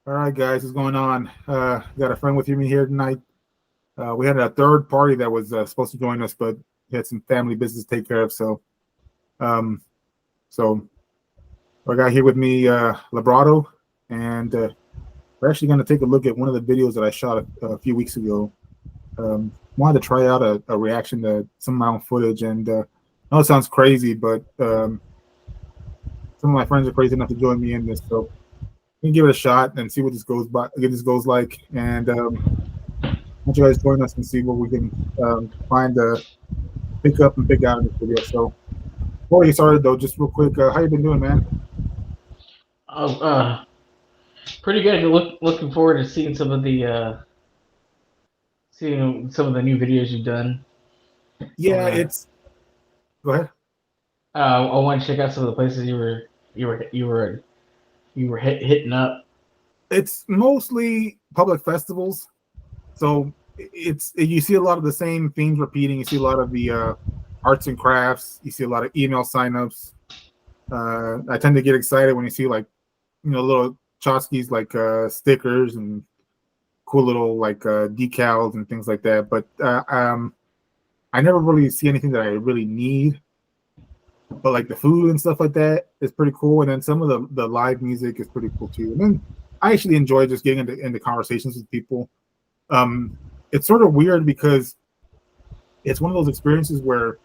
All right, guys, what's going on? Got a friend with me here tonight. We had a third party that was supposed to join us, but he had some family business to take care of. Um, so I got here with me, Labrado, and we're actually going to take a look at one of the videos that I shot a few weeks ago. Wanted to try out a reaction to some of my own footage, and I know it sounds crazy, but some of my friends are crazy enough to join me in this, so we can give it a shot and see what this goes by. Get this goes like, and want you guys join us and see what we can find pick up and pick out in this video. So before we get started, though, just real quick, how you been doing, man? Oh, pretty good. Looking forward to seeing some of the new videos you've done. Yeah, it's. Go ahead. I want to check out some of the places you were hitting up. It's mostly public festivals, so you see a lot of the same themes repeating. You see a lot of the arts and crafts. You see a lot of email signups. I tend to get excited when you see little tchotchkes like stickers and cool little decals and things like that. But I never really see anything that I really need. But like the food and stuff like that is pretty cool, and then some of the live music is pretty cool too. And then I actually enjoy just getting into conversations with people. It's sort of weird because it's one of those experiences where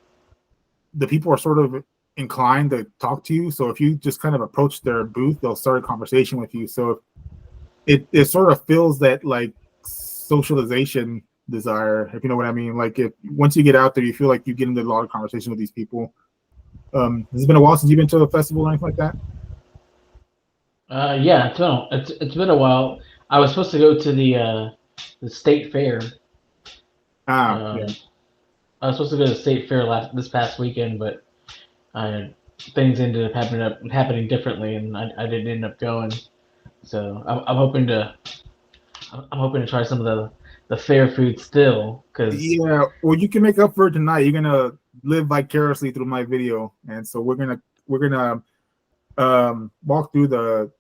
the people are sort of inclined to talk to you. So if you just kind of approach their booth, they'll start a conversation with you. So it sort of fills that like socialization desire, if you know what I mean. Like if once you get out there, you feel like you get into a lot of conversation with these people. Has it been a while since you've been to a festival or anything like that? Yeah, it's been a while. I was supposed to go to the state fair. Yeah. I was supposed to go to the state fair this past weekend, but things ended up happening differently, and I didn't end up going. So I'm hoping to try some of the fair food still. Yeah, well, you can make up for it tonight. You're gonna live vicariously through my video, and so we're gonna walk through the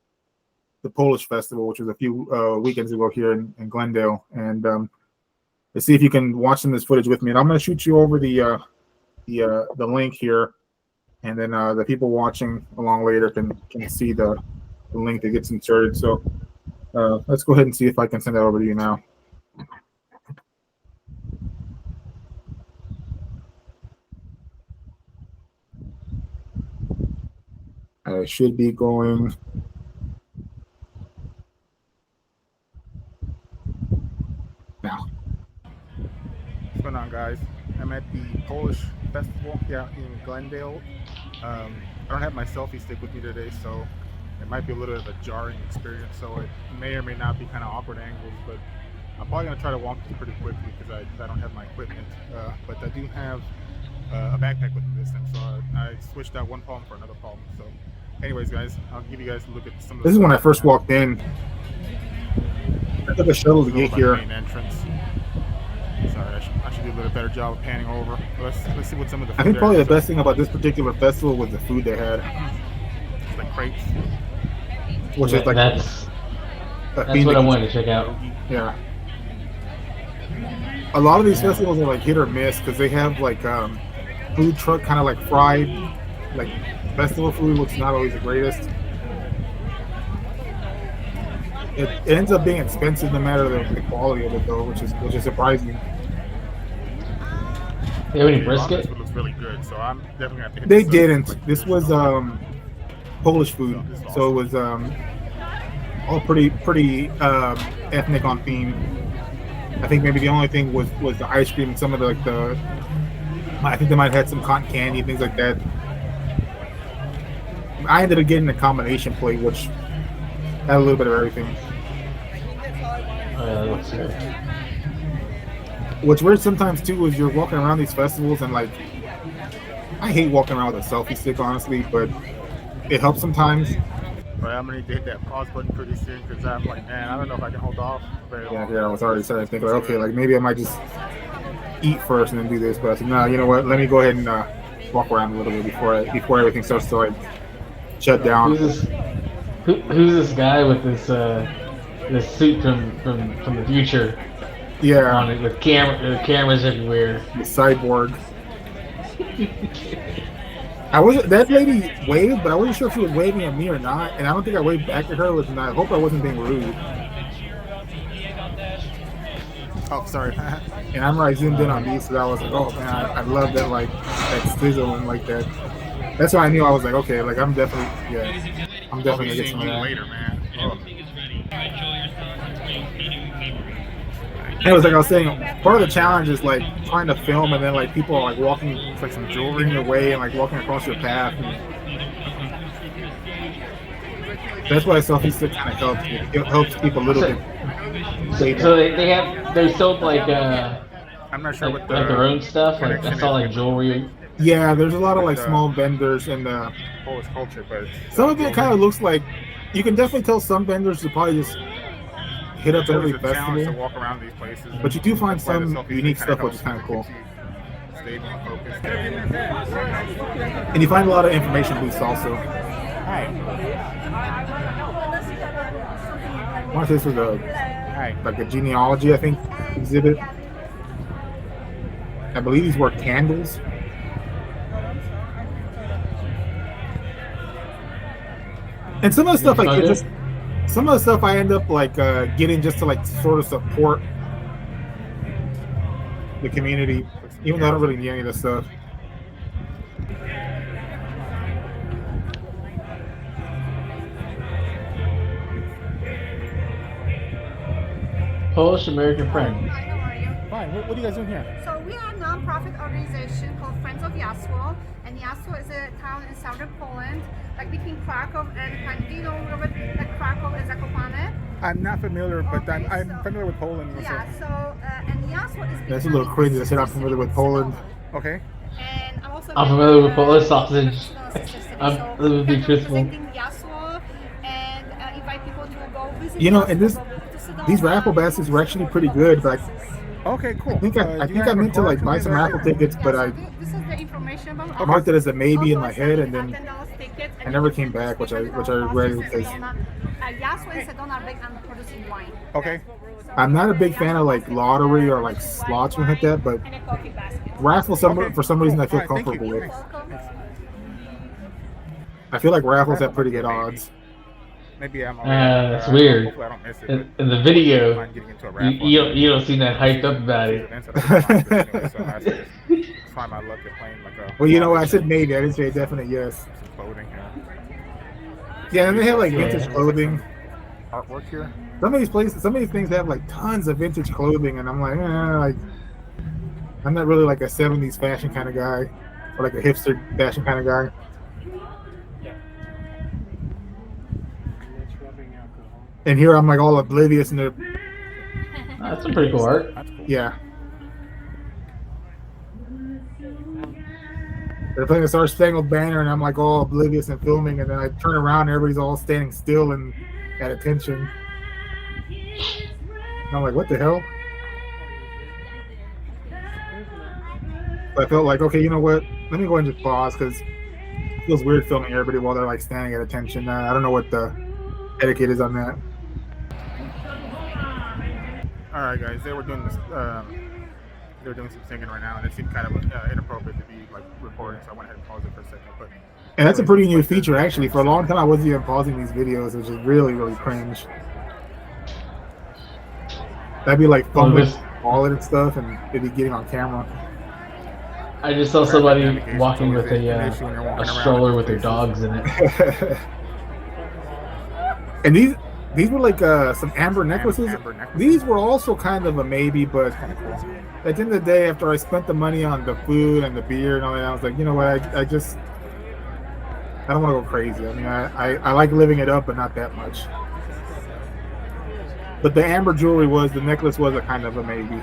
Polish festival, which was a few weekends ago here in Glendale, and let's see if you can watch some of this footage with me. And I'm gonna shoot you over the link here, and then the people watching along later can see the link that gets inserted. So let's go ahead and see if I can send that over to you now. I should be going. Now. What's going on, guys? I'm at the Polish festival here in Glendale. I don't have my selfie stick with me today, so it might be a little bit of a jarring experience. So it may or may not be kind of awkward angles, but I'm probably going to try to walk through pretty quickly because I don't have my equipment. But I do have a backpack with me this time, so I switched out one problem for another problem. So anyways, guys, I'll give you guys a look at some of the. This is when I first walked in. I took a shuttle to get here. Main entrance. Sorry, I should do a little better job of panning over. Let's see what some of the. I think probably the best thing about this particular festival was the food they had. It's like crepes, which is like that's what I wanted to check out. Yeah. A lot of these festivals are like hit or miss because they have like food truck kind of like fried like festival food, which is not always the greatest. It ends up being expensive no matter the quality of it, though, which is surprising. They have any brisket? It looks really good, so I'm definitely gonna pick. They didn't. This was Polish food, so it was all pretty ethnic on theme. I think maybe the only thing was the ice cream and some of the I think they might have had some cotton candy and things like that. I ended up getting a combination plate, which had a little bit of everything. Let's see. What's weird sometimes too is you're walking around these festivals and like I hate walking around with a selfie stick, honestly, but it helps sometimes. Right, I'm gonna hit that pause button pretty soon because I'm like, man, I don't know if I can hold off very long. Yeah, I was already starting to think like, okay, like maybe I might just eat first and then do this, but I said, no, you know what? Let me go ahead and walk around a little bit before everything starts to like shut down. Who's this guy with this the suit from the future Yeah, on it with cameras everywhere. the cyborg. I wasn't. That lady waved, but I wasn't sure if she was waving at me or not. And I don't think I waved back at her. And I hope I wasn't being rude. Oh, sorry. And I remember I zoomed in on these, so I was like, "Oh man, I love that that sizzle and like that." That's why I knew I was like, "Okay, like I'm definitely gonna get some of that." Later, man. Oh. And it was like I was saying, part of the challenge is like trying to film and then like people are like walking, it's like some jewelry in your way and like walking across your path. And that's why selfie stick kind of helps. It helps keep a little bit. So they sold like I'm not sure what their own stuff. Like I saw like jewelry. Yeah, there's a lot of like small vendors and Polish culture, but some of it kind of looks like you can definitely tell some vendors will probably just hit up every festival. To walk around these places, but you do find some unique stuff, which is kind of cool. And you find a lot of information booths also. Hi. I want to say this was like a genealogy, I think, exhibit. I believe these were candles. And some of the stuff some of the stuff I end up like getting just to like sort of support the community, even though I don't really need any of this stuff. Polish American friend. Hi, how are you? Fine. What are you guys doing here? So we are a non-profit organization called Friends of Jasło, and Jasło is a town in southern Poland, like between Krakow and, do you know like Krakow and Zakopane? I'm not familiar, but Okay, I'm so- familiar with Poland. Yeah, so and Jasło is That's a little crazy to say I'm familiar with Poland. Okay. And I'm also I'm familiar with Polish sausage. I'm to be truthful. representing Jasło and invite people to go visit. You know, Jasło, and this go to Sedona, these raffle baskets were actually pretty good, but Okay, cool. I think I meant to like buy some raffle tickets, but I This is the information about marked it as a maybe in my head, and then $10 tickets, I never came back, which I regretted because Jasło and Sedona are big on producing wine. Okay. I'm not a big fan of like lottery or like slots or like that, but And a coffee basket. raffle for some reason I feel Alright, thank you. comfortable with. Welcome. I feel like raffles have pretty good odds. Maybe I'm. That's weird. Hopefully I don't miss it. In the video, I'm getting into a raffle. you don't seem that hyped up about it. So I have to just try my luck at playing like a. Well, you know what? I said maybe. I didn't say a definite yes. Some clothing here. Yeah, and they have like vintage clothing. Artwork here. Some of these things have like tons of vintage clothing, and I'm like, like I'm not really like a '70s fashion kind of guy, or like a hipster fashion kind of guy. And here I'm like all oblivious and That's some pretty cool art. That's cool. yeah. They're playing the Star Spangled Banner, and I'm like all oblivious and filming, and then I turn around, and everybody's all standing still and at attention. And I'm like, what the hell? I felt like, okay, you know what? Let me go and just pause because it feels weird filming everybody while they're like standing at attention. I don't know what the etiquette is on that. All right, guys. They were doing this. They were doing some singing right now, and it seemed kind of inappropriate to be like recording, so I went ahead and paused it for a second. But And that's a pretty new feature, actually. For a long time, I wasn't even pausing these videos, which is really, really cringe. That'd be like fumbling all and stuff, and it'd be getting on camera. I just saw somebody walking with a stroller with their dogs in it. And these were like some amber necklaces. These were also kind of a maybe, but at the end of the day, after I spent the money on the food and the beer and all that, I was like, you know what, I don't want to go crazy. I mean, I like living it up, but not that much. But the amber jewelry the necklace was a kind of a maybe.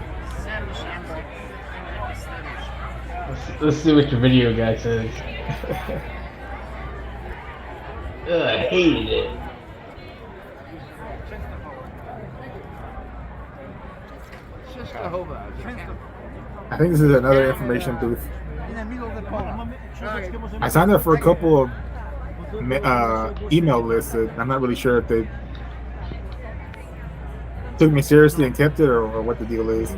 Let's see what your video guy says. I hated it. I think this is another information booth. I signed up for a couple of email lists. I'm not really sure if they took me seriously and kept it, or what the deal is.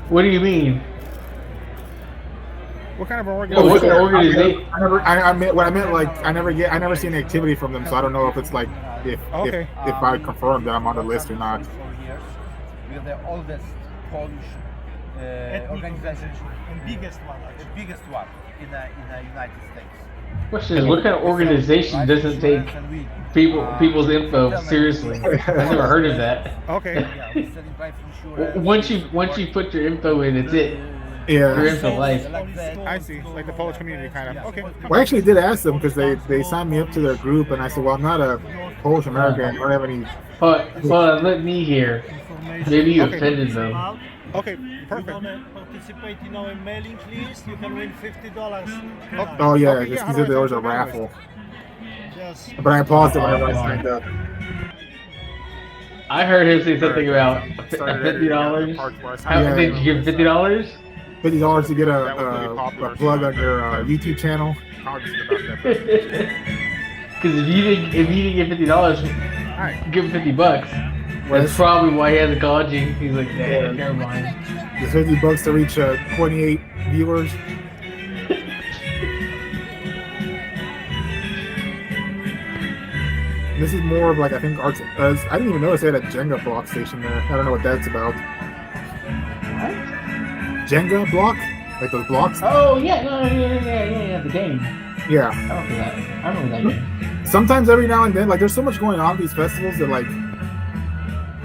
What do you mean? What kind of an Well, what organization? organization? I meant what I meant. Like I never see any activity from them, so I don't know if it's like if I confirm that I'm on the list or not. We are the oldest Polish organization and biggest one. the biggest one in the United States. Question is, what kind of organization doesn't take people's info seriously? I've never heard of that. Okay. Yeah, we're selling life insurance. Once you put your info in, it's it. Your Yeah. info life. Like that. I see. Like the Polish community, kind of. Okay. Well, I actually did ask them because they signed me up to their group, and I said, well, I'm not a Polish American. I don't have any. But let me hear. Maybe you offended them. Okay. You're Perfect. gonna participate in our mailing list. You can win $50. Oh yeah, Okay, just how because do I there was a sign up for that raffle. Yes. But I paused it whenever I signed up. I heard him say something about Started $50. parts where I How signed did you give $50? $50 to get That would be a popular. plug on your YouTube channel. cognizant about that. Because if you didn't get $50, Alright. give him $50. That's probably why he hasn't called you. He's like, nah, never mind. It's $50 to reach 28 viewers. This is more of like, I think arts. I didn't even notice they had a Jenga block station there. I don't know what that's about. What? Jenga block, like those blocks. Oh yeah, no, yeah, the game. Yeah. I don't know that. I remember that game. Sometimes every now and then, like there's so much going on at these festivals that like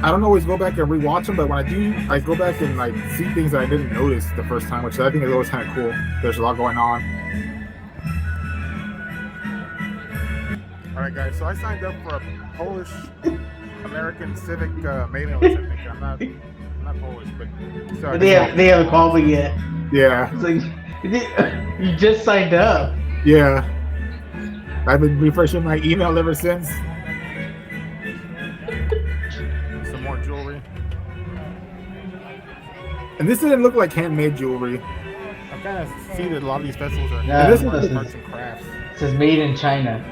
I don't always go back and rewatch them, but when I do, I go back and like see things that I didn't notice the first time, which I think is always kind of cool. There's a lot going on. All right, guys. So I signed up for a Polish American Civic mailing list. I think I'm not Polish, but so They haven't called me yet. Yeah, It's like you just signed up. yeah. I've been refreshing my email ever since. some more jewelry. And this didn't look like handmade jewelry. I'm kind of see that a lot of these festivals are Yeah, this arts is- and crafts. It says made in China.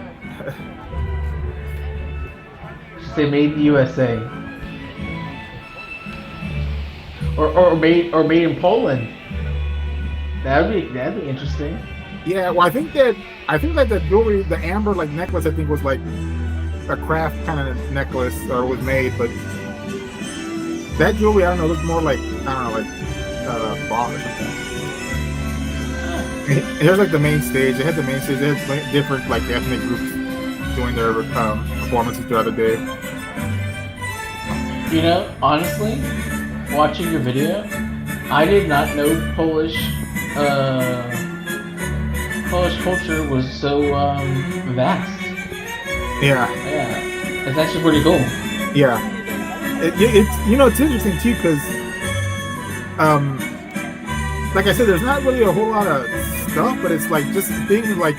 Should say made in the USA. Or made in Poland. That'd be interesting. Yeah, well, I think that the jewelry, the amber like necklace, I think was like a craft kind of necklace or was made, but that jewelry, I don't know, looked more like bought or something. Here's like the main stage. They had the main stage. They had like, different like ethnic groups doing their performances throughout the day. You know, honestly, watching your video, I did not know Polish culture was so vast. Yeah, Yeah, it's actually pretty cool. yeah. It's you know it's interesting too because like I said, there's not really a whole lot of stuff, but it's like just things like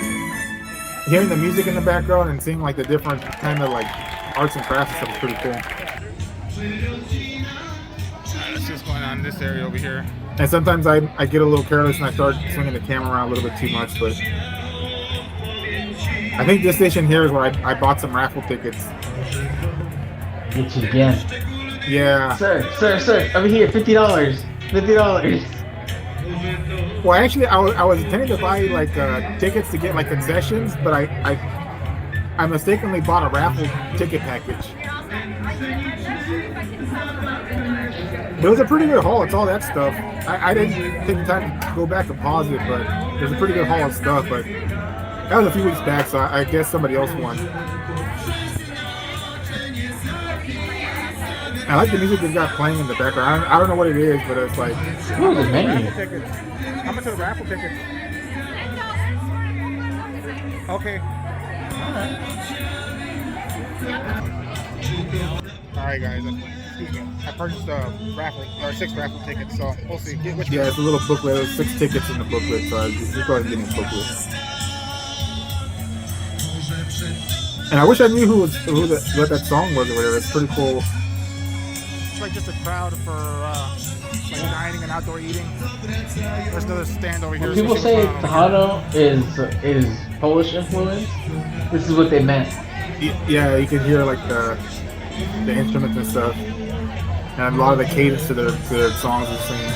hearing the music in the background and seeing like the different kind of like arts and crafts and stuff is pretty cool. Let's see what's going on in this area over here. And sometimes I get a little careless and I start swinging the camera around a little bit too much, but I think this station here is where I bought some raffle tickets. Get you again. Yeah. Sir, over here, $50. $50. Well, actually, I was intending to buy like tickets to get like concessions, but I mistakenly bought a raffle ticket package. It was a pretty good haul. It's all that stuff. I didn't take the time to go back and pause it, but there's a pretty good haul of stuff. But that was a few weeks back, so I guess somebody else won. I like the music they've got playing in the background. I don't know what it is, but it's like Ooh, the menu. Raffle tickets. How much are the raffle tickets? Okay. All right, guys. Excuse me. I purchased a raffle or 6 raffle tickets, so we'll see. Get which yeah, it's a little booklet. There's 6 tickets in the booklet, so just go ahead and get me a booklet. And I wish I knew what that song was or whatever. It's pretty cool. It's like just a crowd for like dining and outdoor eating. There's another stand over here. When people say Tejano is Polish influence, this is what they meant. Yeah, you can hear like the instruments and stuff, and a lot of the cadence to their songs and singing.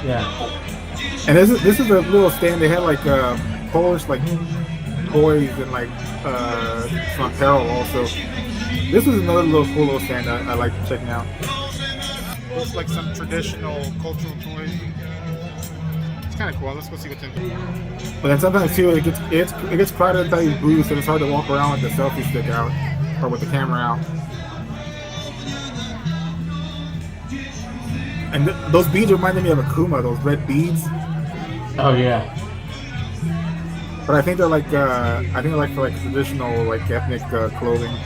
Yeah. And this is a little stand. They had like Polish like toys and like some apparel also. This is another little cool little stand I like checking out. Looks like some traditional cultural toys. It's kind of cool. Let's go see what's in here. But then sometimes too it gets crowded inside these booths, and it's hard to walk around with the selfie stick out or with the camera out. And those beads reminded me of Akuma, those red beads. Oh yeah. But I think they're like for like traditional like ethnic clothing.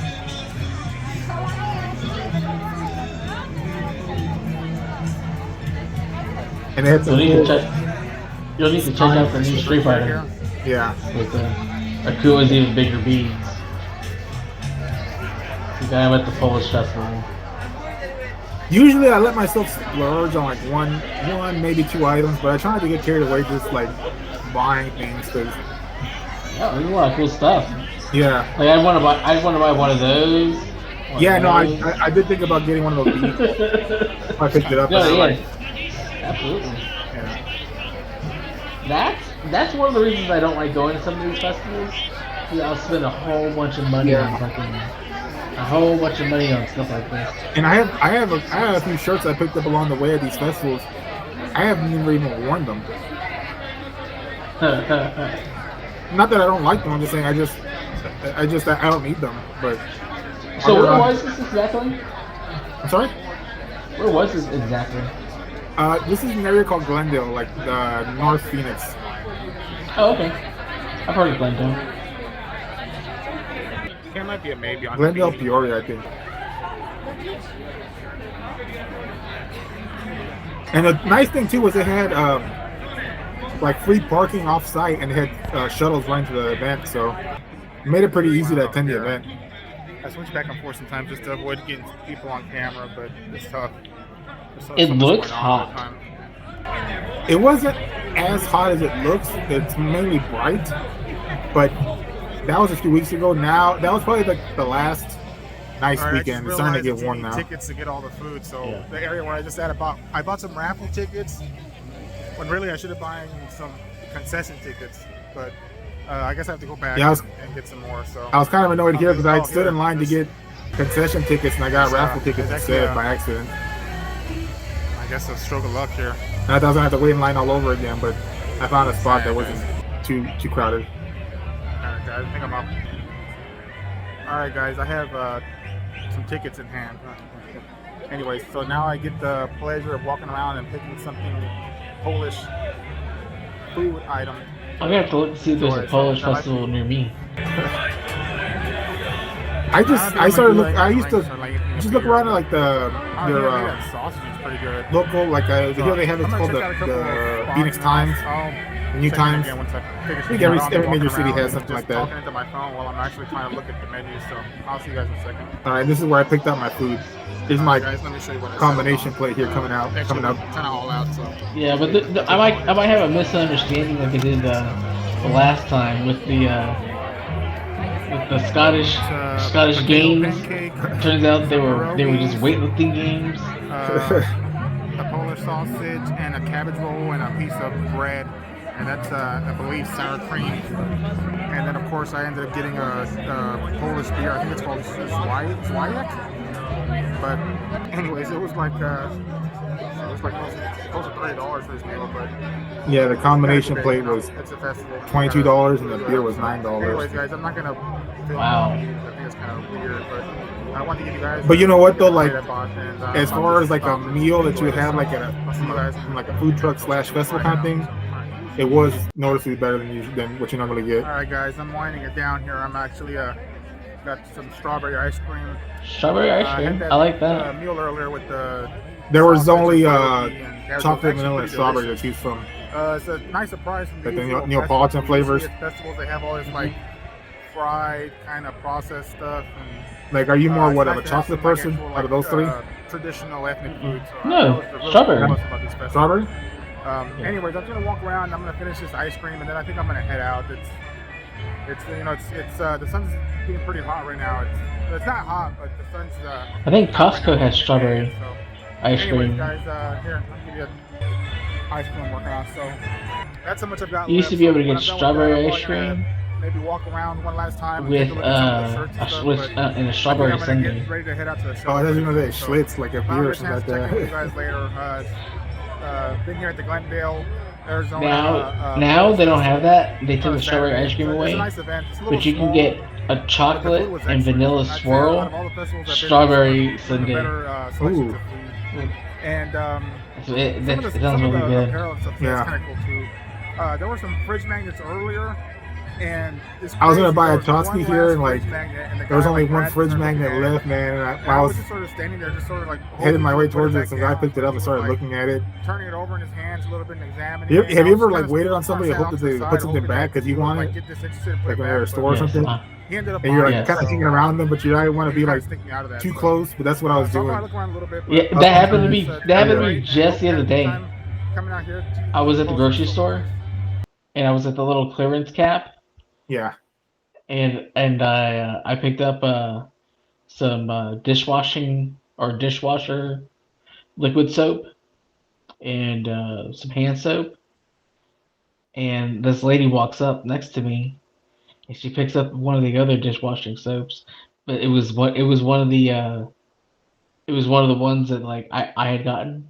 And they had some You'll need to check out the new Street Fighter yeah. with Akuma's even bigger beads. The guy with the Polish festival. Usually I let myself splurge on like one maybe 2 items, but I try not to get carried away just like buying things because Yeah, there's a lot of cool stuff. yeah. Like I want to buy one of those. Yeah, no, I did think about getting one of those beads. I picked it up. No, and yeah, absolutely. That's one of the reasons I don't like going to some of these festivals. I'll spend a whole bunch of money on stuff like this. And I have a few shirts I picked up along the way at these festivals. I haven't never even worn them. Not that I don't like them. I'm just saying I don't need them. But so where was this exactly? I'm sorry. Where was this exactly? This is an area called Glendale, like North Phoenix. Oh, okay. I've heard of Glendale. There might be a maybe on Glendale, the Peoria, I think. And the nice thing too was they had like free parking off site, and they had shuttles running to the event, so it made it pretty easy to attend the event. I switch back and forth sometimes just to avoid getting people on camera, but it's tough. It looks hot. It wasn't as hot as it looks. It's mainly bright, but that was a few weeks ago. Now that was probably like the last nice weekend. It's starting to get warm now. Tickets to get all the food, so the area where I just at I bought some raffle tickets when really I should have bought some concession tickets, but I guess I have to go back and get some more. So I was kind of annoyed here because I stood in line to get concession tickets and I got raffle tickets instead by accident. I guess a stroke of luck here. And I thought I was gonna have to wait in line all over again, but I found a spot that wasn't too crowded. Alright guys, I think I'm up. Alright guys, I have some tickets in hand. Anyways, so now I get the pleasure of walking around and picking something Polish food item. I'm gonna have to look to see if there's a Polish festival near me. I used to just look around at like their sausage is pretty good. local, like here they have it's called the Phoenix Times, the New Times. I think every major city has something like that. Talking into my phone while I'm actually trying to look at the menu, so I'll see you guys in a second. All right, this is where I picked up my food. Here's my Guys, let me show you what combination plate here coming up. Kind of all out. So Yeah, but I might have a misunderstanding like I did the last time with the Scottish games. Turns out they were just weightlifting games. A Polish sausage and a cabbage roll and a piece of bread, and that's I believe sour cream. And then of course I ended up getting a Polish beer. I think it's called Zwajek. But anyways, it was like close to $30 for this meal. But yeah, the combination plate was it's a festival. $22 and the beer was $9. Anyways, guys, I'm not gonna film. Wow. I think it's kind of weird, but I want to give you guys. But you know what though, like and, as far as like a meal that you would have like at like a food truck / festival kind of thing, it was noticeably better than what you normally get. All right, guys, I'm winding it down here. I'm actually got some strawberry ice cream. Strawberry ice cream. I like that. Meal earlier with the. There was only chocolate, vanilla, and strawberry to choose from. It's a nice surprise from Like the usual Neapolitan flavors. Festivals, they have all this like fried kind of processed stuff. And, like, are you more it's what of nice a to have chocolate some, like, person actual, out of those three? Traditional ethnic food. So No, that was the really strawberry. cool about these festivals. Strawberry? Anyways, I'm gonna walk around. I'm gonna finish this ice cream, and then I think I'm gonna head out. It's the sun's being pretty hot right now. It's not hot, but the sun's. I think out right Costco now. has strawberry So, ice anyways, cream. guys, here I'll give you ice cream I'm working on. So that's how much I've got You used left. to be able So to when get I'm done with that, strawberry I'm ice probably gonna cream maybe walk around one last time and with take a look at some of the shirts and stuff. But and a I strawberry think I'm gonna sundae. get ready to head out to the show. Oh, I was gonna say So, Schlitz, like a I'll beer or get a something chance like to check in with you that. guys later. Been here at the Glendale, Arizona. Now they don't Festival have that. They took on the strawberry Saturday. ice cream It's a away. nice event. It's a little But you can small, get a but the chocolate food was and excellent. vanilla I'd say out swirl of all the festivals I've been to, strawberry this is one of the sundae. better selections Ooh. of food. And It some of sounds the really good. apparel and stuff Yeah. that's kind of cool too. There were some fridge magnets earlier, and it's I was gonna crazy. buy There a was one Totsky last here, and fridge like magnet, and the there was guy, only like, one grabbed fridge one magnet looking at it. left, man. And And I I was was just sort of standing there, just sort of like heading my way hoping towards to it. put Some it guy back picked it down. up and He started was, like, looking at it. turning it over in his hands a little bit and examining Have it. you And I was ever kind like of waited on somebody to saying hope off that to they the put side, something hoping back that because he you would, want like, it, get this interested and put like it when they're at a back, store or but something, he ended up and you're buying like Yes. it. kind of So, sneaking around them, but you don't want to he be kind like of stick me out of that. too So, close. But that's what I was so I'll doing. probably look around a little bit. Yeah, But that happened to it's, me. it's That happened to great, me and just hope the you other have a good day. time coming out here to I was at the Post grocery Festival, store guys. and I was at the little clearance cap, Yeah. and I picked up some dishwashing or dishwasher liquid soap and some hand soap. And this lady walks up next to me and she picks up one of the other dishwashing soaps, but it was one of the it was one of the ones that like I had gotten.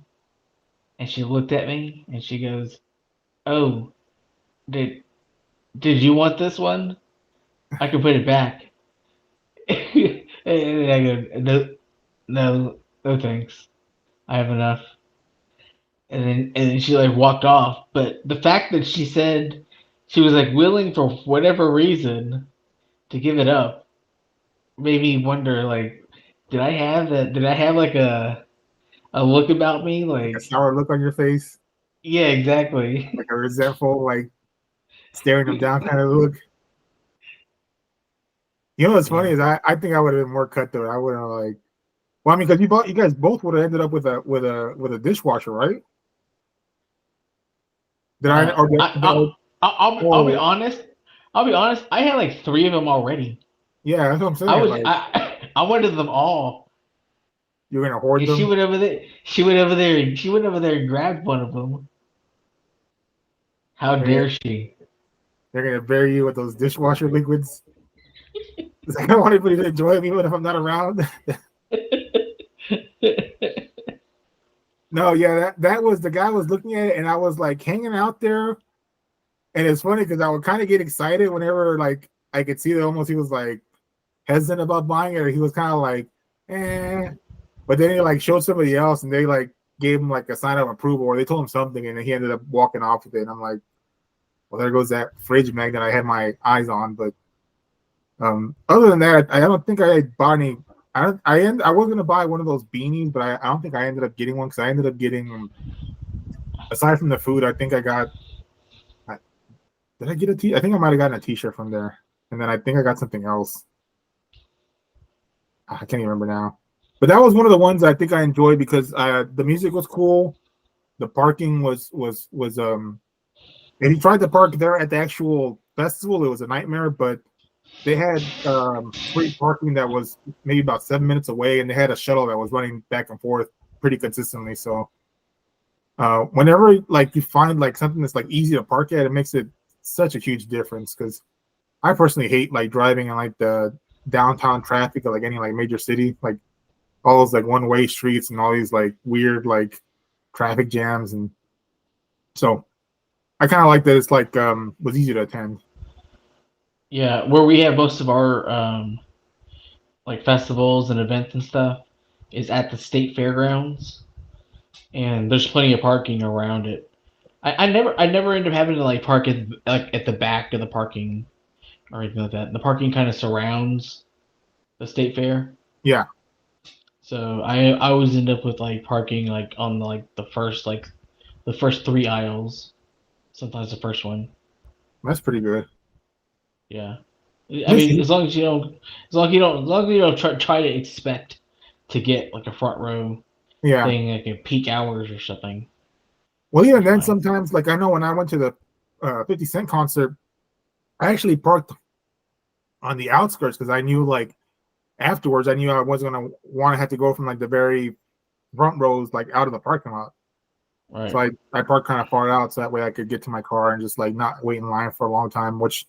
And she looked at me and she goes, "Oh, did did you want this one? I can put it back." And I go, no, thanks. I have enough. And then she like walked off. But the fact that she said she was like willing for whatever reason to give it up made me wonder like, did I have that? Did I have like a look about me Like a like, sour look on your face, yeah, exactly. like a resentful, like staring them down kind of look. You know what's funny is I think I would have been more cutthroat. I would have like, well, I mean, because you guys both would have ended up with a dishwasher, right? Did I or did, I'll be honest. I'll be honest. I had like 3 of them already. yeah, that's what I'm saying. I was Like, I wanted them all. you're gonna hoard And them. she went over there. She went over there. She went over there and grabbed one of them. How dare she? They're gonna bury you with those dishwasher liquids. It's like, I don't want anybody to enjoy me even if I'm not around. No, yeah, that was the guy was looking at it, and I was like hanging out there, and it's funny because I would kind of get excited whenever like I could see that almost he was like hesitant about buying it, or he was kind of like, eh. But then he like showed somebody else, and they like gave him like a sign of approval, or they told him something, and then he ended up walking off with it. And I'm like, well, there goes that fridge magnet I had my eyes on. But other than that, I don't think I bought any. I was gonna buy one of those beanies, but I don't think I ended up getting one because I ended up getting, aside from the food, I think I got. Did I get a t? I think I might have gotten a T-shirt from there, and then I think I got something else. I can't even remember now. But that was one of the ones I think I enjoyed because the music was cool, the parking was and he tried to park there at the actual festival. It was a nightmare, but they had free parking that was maybe about 7 minutes away, and they had a shuttle that was running back and forth pretty consistently. So whenever like you find like something that's like easy to park at, it makes it such a huge difference. Because I personally hate like driving in like the downtown traffic of like any like major city, like all those like one-way streets and all these like weird like traffic jams. And so I kind of like that it's like was easy to attend. Yeah, where we have most of our like festivals and events and stuff is at the state fairgrounds, and there's plenty of parking around it. I never end up having to like park at like at the back of the parking or anything like that. The parking kind of surrounds the state fair. Yeah. So I always end up with like parking like on like the first 3 aisles, sometimes the first one. That's pretty good. Yeah, I mean as long as you don't try to expect to get like a front row thing like at peak hours or something. Well, even then sometimes like I know when I went to the 50 Cent concert, I actually parked on the outskirts because I knew like afterwards I knew I wasn't gonna want to have to go from like the very front rows like out of the parking lot. Right. So I parked kind of far out so that way I could get to my car and just like not wait in line for a long time, which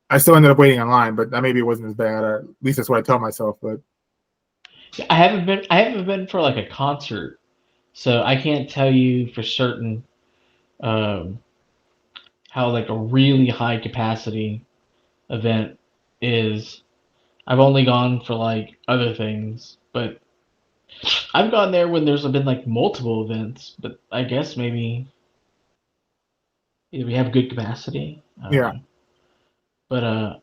I still ended up waiting in line, but that maybe it wasn't as bad, or at least that's what I tell myself. But I haven't been. I haven't been for like a concert, so I can't tell you for certain um, how like a really high capacity event is. I've only gone for like other things, but I've gone there when there's been like multiple events. But I guess maybe we have good capacity. I don't yeah, know. But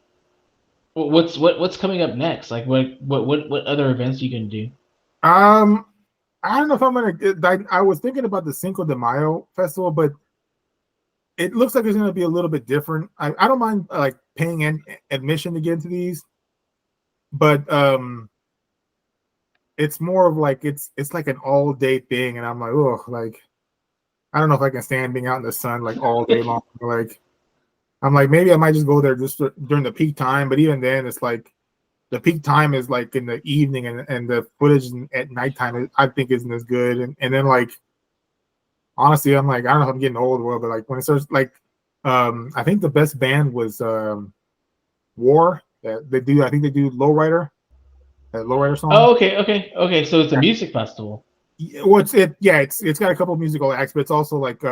what's coming up next? Like what other events you can do? um, I don't know if I'm gonna. I was thinking about the Cinco de Mayo festival, but it looks like it's gonna be a little bit different. I don't mind like paying admission to get into these, but it's more of like it's like an all day thing, and I'm like, oh, like I don't know if I can stand being out in the sun like all day long. Like I'm like maybe I might just go there just during the peak time, but even then, it's like the peak time is like in the evening, and the footage at nighttime I think isn't as good. And then like honestly, I'm like I don't know if I'm getting old, but like when it starts like I think the best band was War. They do I think they do Lowrider, that Lowrider song. Oh, okay. So it's a music festival. Yeah, well, it's got a couple of musical acts, but it's also like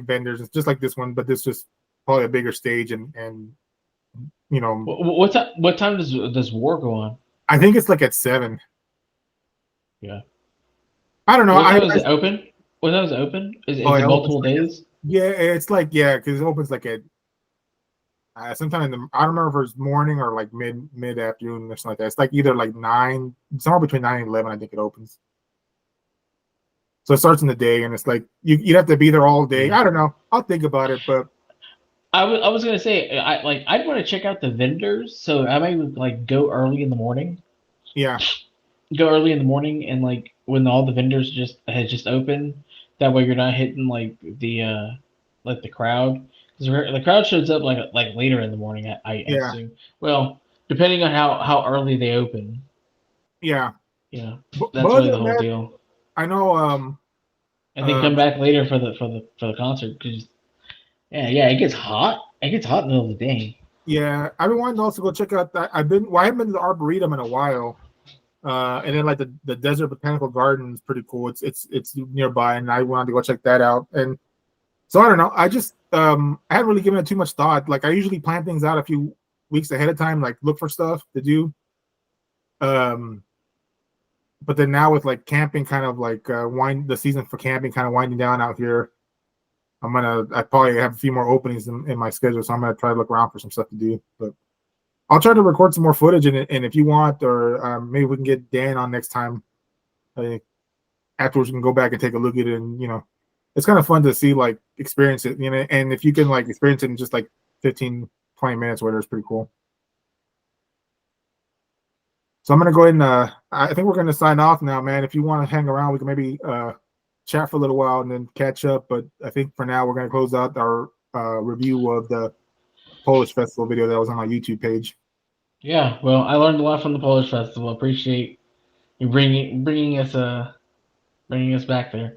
vendors. It's just like this one, but this just probably a bigger stage and you know What time does War go on? I think it's like at 7. Yeah. I don't know. What time is it open? What time is it open? Is it multiple days? Yeah, it's like because it opens like at sometime in the I don't remember if it's morning or like mid afternoon or something like that. It's like either like 9, somewhere between 9 and 11. I think it opens. So it starts in the day, and it's like you'd have to be there all day. I don't know. I'll think about it, but I was gonna say I'd want to check out the vendors, so I might like go early in the morning. yeah, Go early in the morning and like when all the vendors just opened. That way you're not hitting like the crowd. 'Cause the crowd shows up like later in the morning. I yeah, assume. Well, depending on how early they open. yeah. You know, But that's really other the than whole that, deal. I know. And then come back later for the concert because yeah, it gets hot. It gets hot in the middle of the day. Yeah, I've been wanting to also go check out that. I haven't been to the Arboretum in a while. And then like the Desert Botanical Garden is pretty cool. It's nearby, and I wanted to go check that out. And so I don't know. I just I haven't really given it too much thought. Like I usually plan things out a few weeks ahead of time, like look for stuff to do. But then now with like camping, kind of like the season for camping kind of winding down out here. I probably have a few more openings in my schedule, so I'm gonna try to look around for some stuff to do. But I'll try to record some more footage, and if you want, or maybe we can get Dan on next time. Afterwards, we can go back and take a look at it, and it's kind of fun to see like experience it, and if you can like experience it in just like 15, 20 minutes, whatever, it's pretty cool. So I'm gonna go ahead and I think we're gonna sign off now, man. If you want to hang around, we can maybe chat for a little while and then catch up. But I think for now we're gonna close out our review of the Polish Festival video that was on my YouTube page. Yeah, well, I learned a lot from the Polish Festival. Appreciate you bringing us back there.